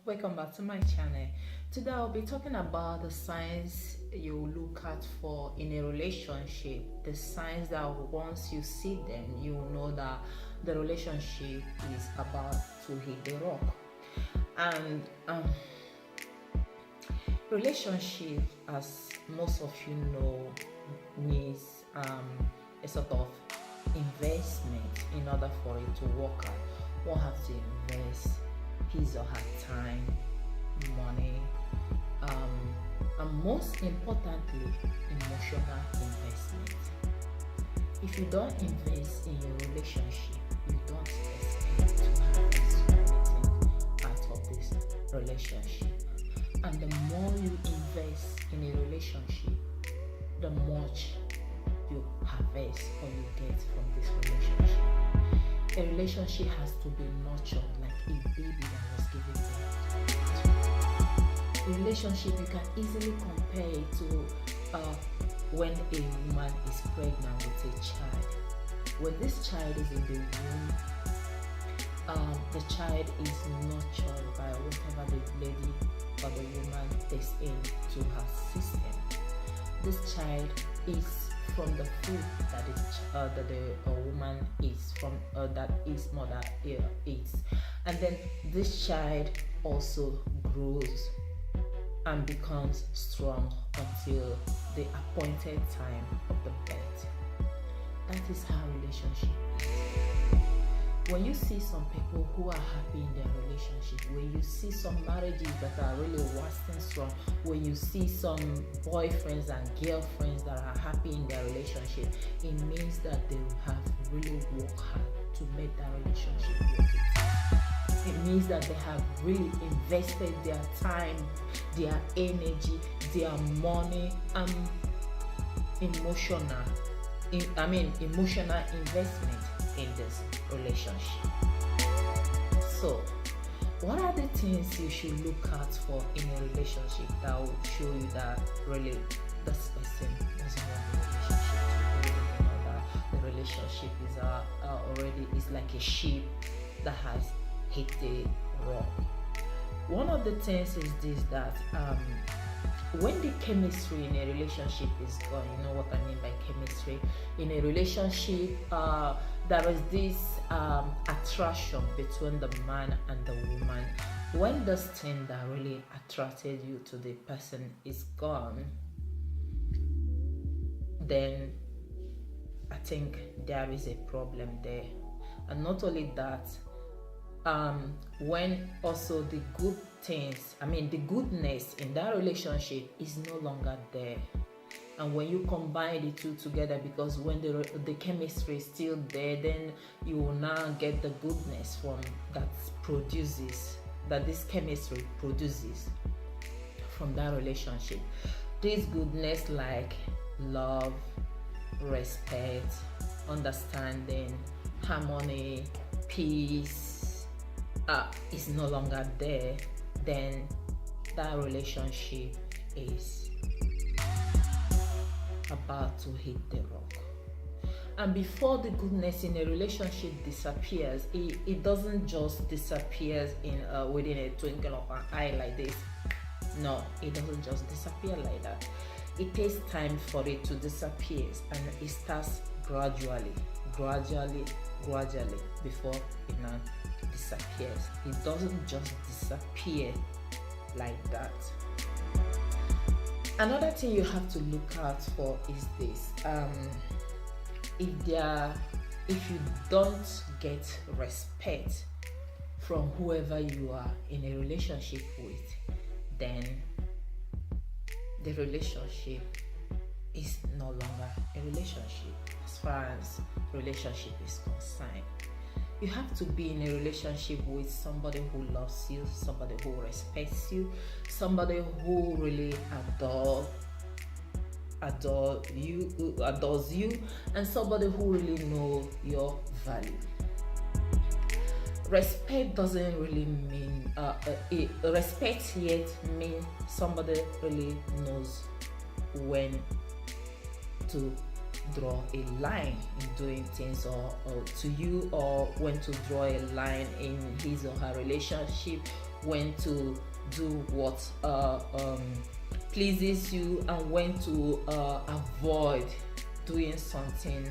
welcome back to my channel. Today I'll be talking about the signs you look at for in a relationship. The signs that once you see them, you know that the relationship is about to hit the rock. And relationship, as most of you know, needs a sort of investment in order for it to work out. One has to invest his or her time, money, and most importantly, emotional investment. If you don't invest in your relationship, you don't expect to have anything out of this relationship. And the more you invest in a relationship, the much you harvest or you get from this relationship. A relationship has to be nurtured like a baby that was given birth. A relationship, you can easily compare it to when a woman is pregnant with a child. When this child is in the womb, the child is nurtured by whatever the lady or the woman takes into her system. This child is from the food that the woman eats, from that his mother eats, and then this child also grows and becomes strong until the appointed time of the birth. That is how relationship is. When you see some people who are happy in their relationship, when you see some marriages that are really lasting strong, when you see some boyfriends and girlfriends that are happy in their relationship, it means that they have really worked hard to make that relationship work. It means that they have really invested their time, their energy, their money, and emotional investment in this relationship. So, what are the things you should look out for in a relationship that will show you that really this person doesn't want the relationship to go? You know that the relationship is already is like a ship that has hit the rock. One of the things is this, that when the chemistry in a relationship is gone, you know what I mean by chemistry. In a relationship, there is this attraction between the man and the woman. When this thing that really attracted you to the person is gone, then I think there is a problem there. And not only that, when also the good things, the goodness in that relationship is no longer there. And when you combine the two together, because when the chemistry is still there, then you will now get the goodness from that this chemistry produces from that relationship. This goodness like love, respect, understanding, harmony, peace, is no longer there, then that relationship is about to hit the rock. And before the goodness in a relationship disappears, it doesn't just disappear within a twinkle of an eye like this. No, it doesn't just disappear like that. It takes time for it to disappear, and it starts gradually before it now disappears. It doesn't just disappear like that. Another thing you have to look out for is this: if you don't get respect from whoever you are in a relationship with, then the relationship is no longer a relationship as far as relationship is concerned. You have to be in a relationship with somebody who loves you, somebody who respects you, somebody who really adores you, and somebody who really knows your value. Respect doesn't really mean respect yet means somebody really knows when to draw a line in doing things or to you, or when to draw a line in his or her relationship, when to do what pleases you, and when to avoid doing something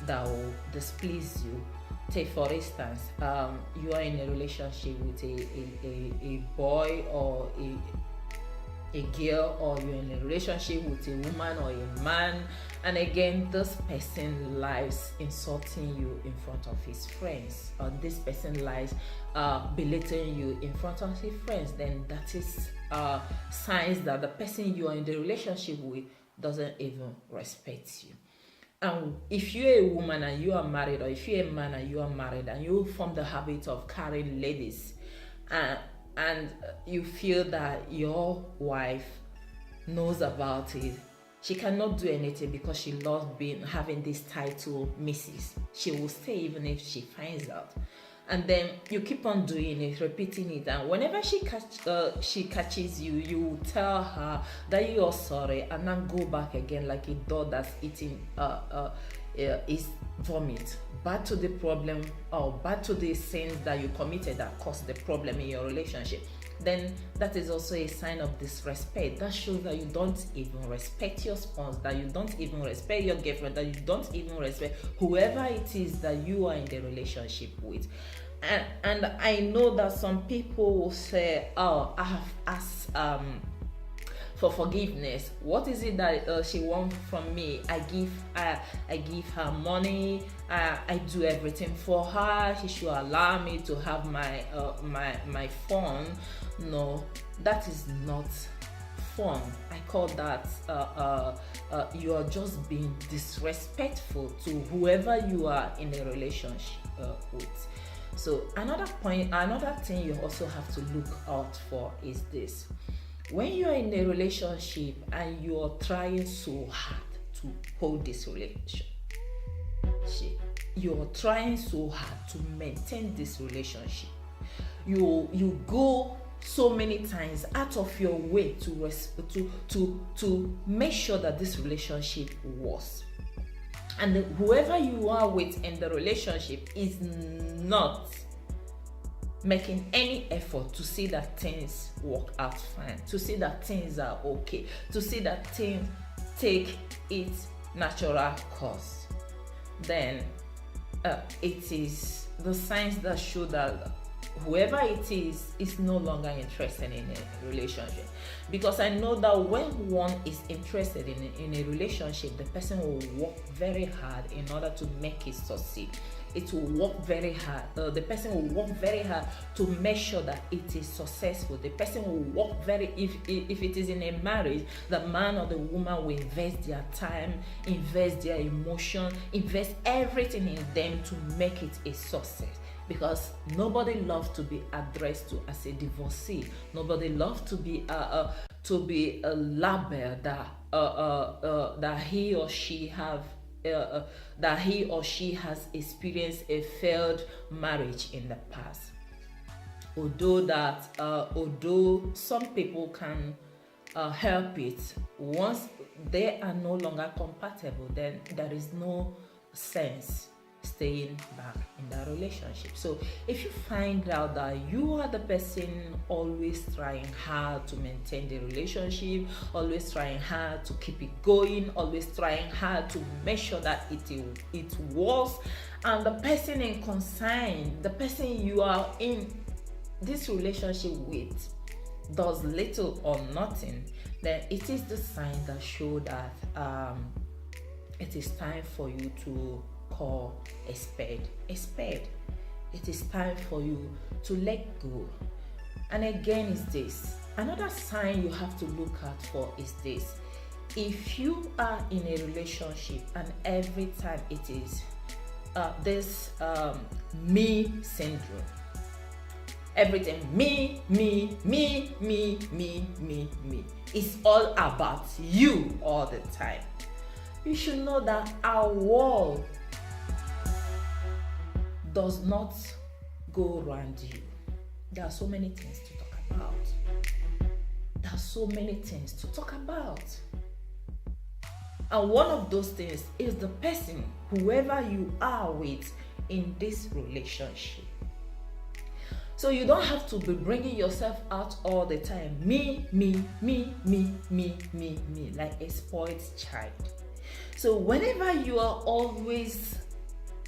that will displease you. Take for instance, you are in a relationship with a boy or a girl, or you're in a relationship with a woman or a man, and again this person lies insulting you in front of his friends, or this person lies belittling you in front of his friends, then that is signs that the person you are in the relationship with doesn't even respect you. And if you're a woman and you are married, or if you're a man and you are married, and you form the habit of carrying ladies, and you feel that your wife knows about it, she cannot do anything because she loves having this title Mrs. She will stay even if she finds out. And then you keep on doing it, repeating it, and whenever she catches you, you will tell her that you are sorry, and then go back again like a dog that's eating is vomit, back to the problem, or back to the sins that you committed that caused the problem in your relationship. Then that is also a sign of disrespect. That shows that you don't even respect your spouse, that you don't even respect your girlfriend, that you don't even respect whoever it is that you are in the relationship with. And I know that some people will say, oh, I have asked for forgiveness. What is it that she wants from me? I give her money. I do everything for her. She should allow me to have my phone. No, that is not fun. I call that you are just being disrespectful to whoever you are in a relationship with. So another thing you also have to look out for is this. When you are in a relationship and you are trying so hard to hold this relationship, you are trying so hard to maintain this relationship, you go so many times out of your way to make sure that this relationship works. And whoever you are with in the relationship is not making any effort to see that things work out fine, to see that things are okay, to see that things take its natural course, then it is the signs that show that whoever it is no longer interested in a relationship. Because I know that when one is interested in a relationship, the person will work very hard in order to make it succeed. It will work very hard. The person will work very hard to make sure that it is successful. The person will work if it is in a marriage, the man or the woman will invest their time, invest their emotion, invest everything in them to make it a success. Because nobody loves to be addressed to as a divorcee. Nobody loves to be a label that he or she has experienced a failed marriage in the past. Although some people can help it, once they are no longer compatible, then there is no sense staying back in that relationship. So if you find out that you are the person always trying hard to maintain the relationship, always trying hard to keep it going, always trying hard to make sure that it works, and the person in concern, the person you are in this relationship with, does little or nothing, then it is the sign that show that it is time for you to call a spade a spade. It is time for you to let go. And again is this. Another sign you have to look out for is this. If you are in a relationship and every time it is this me syndrome, everything me, it's all about you all the time, you should know that our world does not go around you. There are so many things to talk about. And one of those things is the person, whoever you are with in this relationship. So you don't have to be bringing yourself out all the time. Me, like a spoiled child. So whenever you are always,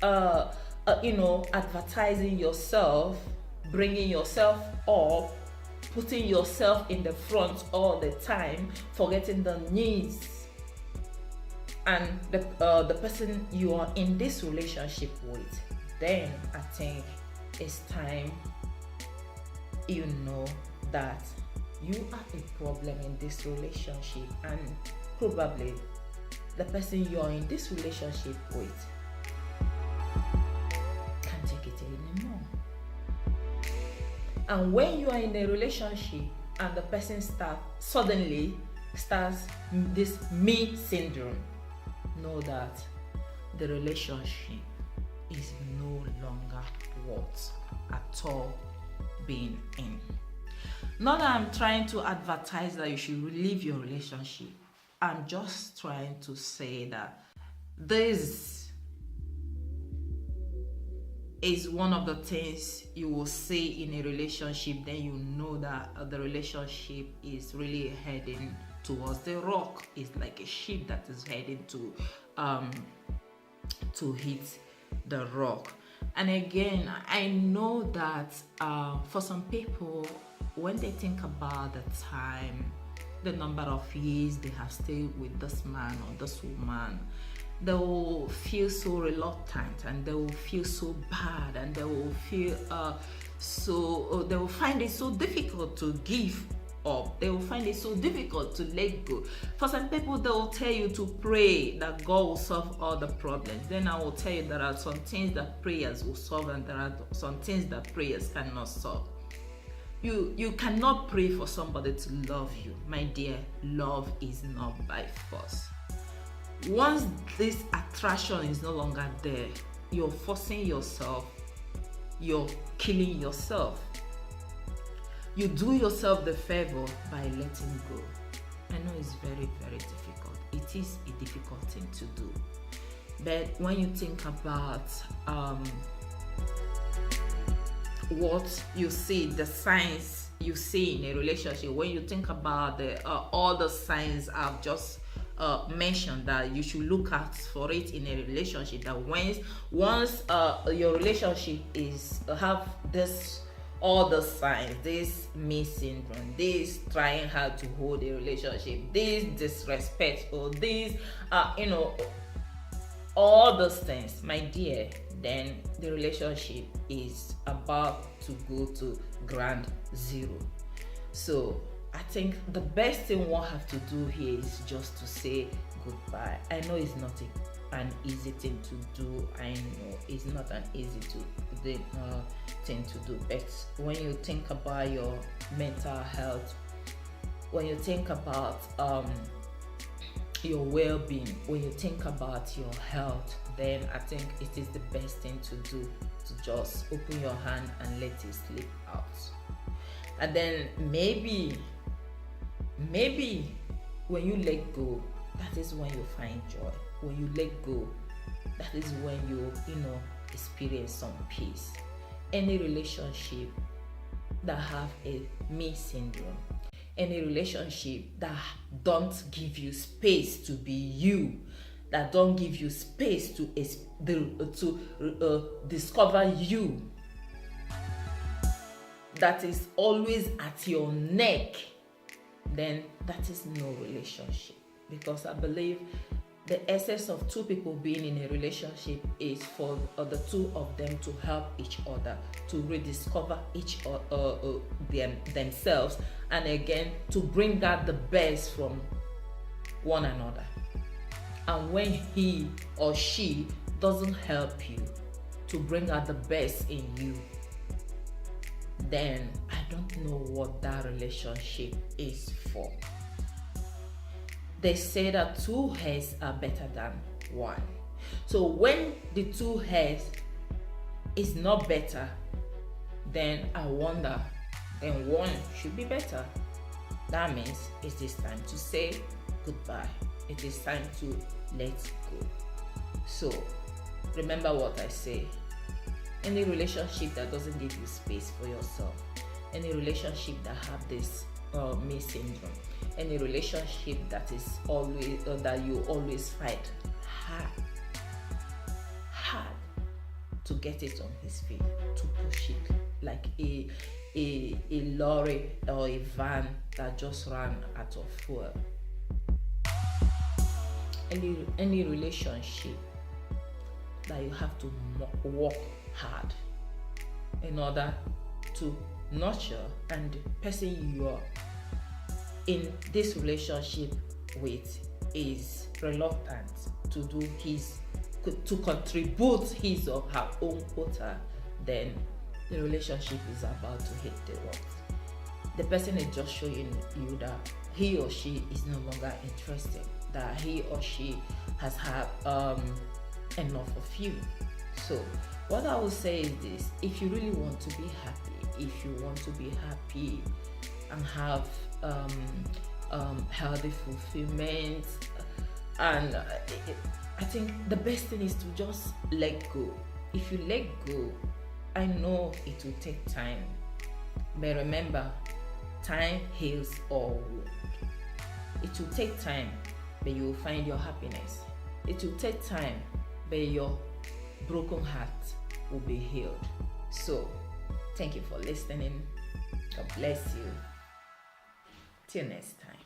advertising yourself, bringing yourself up, putting yourself in the front all the time, forgetting the needs and the person you are in this relationship with, then I think it's time you know that you are a problem in this relationship, and probably the person you're in this relationship with can't take it anymore. And when you are in a relationship and the person suddenly starts this me syndrome, know that the relationship is no longer worth at all being in. Not that I'm trying to advertise that you should leave your relationship. I'm just trying to say that this is one of the things you will see in a relationship, then you know that the relationship is really heading towards the rock. It's like a ship that is heading to hit the rock. And again, I know that for some people, when they think about the time, the number of years they have stayed with this man or this woman, they will feel so reluctant, and they will feel so bad, and they will feel they will find it so difficult to give up. They will find it so difficult to let go. For some people, they will tell you to pray that God will solve all the problems. Then I will tell you there are some things that prayers will solve, and there are some things that prayers cannot solve. You cannot pray for somebody to love you. My dear, love is not by force. Once this attraction is no longer there, you're forcing yourself, you're killing yourself. You do yourself the favor by letting go. I know it's very, very difficult. It is a difficult thing to do. But when you think about what you see, the signs you see in a relationship, when you think about all the signs I've just mentioned that you should look out for it in a relationship, that once your relationship have this, all the signs, this me syndrome, this trying hard to hold a relationship, this disrespectful, this all those things, my dear, then the relationship is about to go to ground zero. So I think the best thing one have to do here is just to say goodbye. I know it's not an easy thing to do. I know it's not an easy thing to do. But when you think about your mental health, when you think about your well-being, when you think about your health, then I think it is the best thing to do to just open your hand and let it slip out. And then maybe when you let go, that is when you find joy. When you let go, that is when you experience some peace. Any relationship that have a me syndrome, any relationship that don't give you space to be you, that don't give you space to discover you, that is always at your neck, then that is no relationship. Because I believe the essence of two people being in a relationship is for the two of them to help each other, to rediscover themselves, and again to bring out the best from one another. And when he or she doesn't help you to bring out the best in you, then I don't know what that relationship is for. They say that two heads are better than one. So when the two heads is not better, then I wonder, then one should be better. That means it is time to say goodbye. It is time to let go. So remember what I say. Any relationship that doesn't give you space for yourself, any relationship that have this me syndrome, any relationship that is always that you always fight hard to get it on his feet, to push it like a lorry or a van that just ran out of fuel. Any relationship that you have to work hard in order to nurture, and the person you are in this relationship with is reluctant to do to contribute his or her own quota, then the relationship is about to hit the rocks. The person is just showing you that he or she is no longer interested, that he or she has had enough of you. So what I would say is this: if you really want to be happy and have healthy fulfillment, and I think the best thing is to just let go. If you let go, I know it will take time, but remember, time heals all wound. It will take time, but you will find your happiness. It will take time, but your broken heart will be healed. So, thank you for listening. God bless you. Till next time.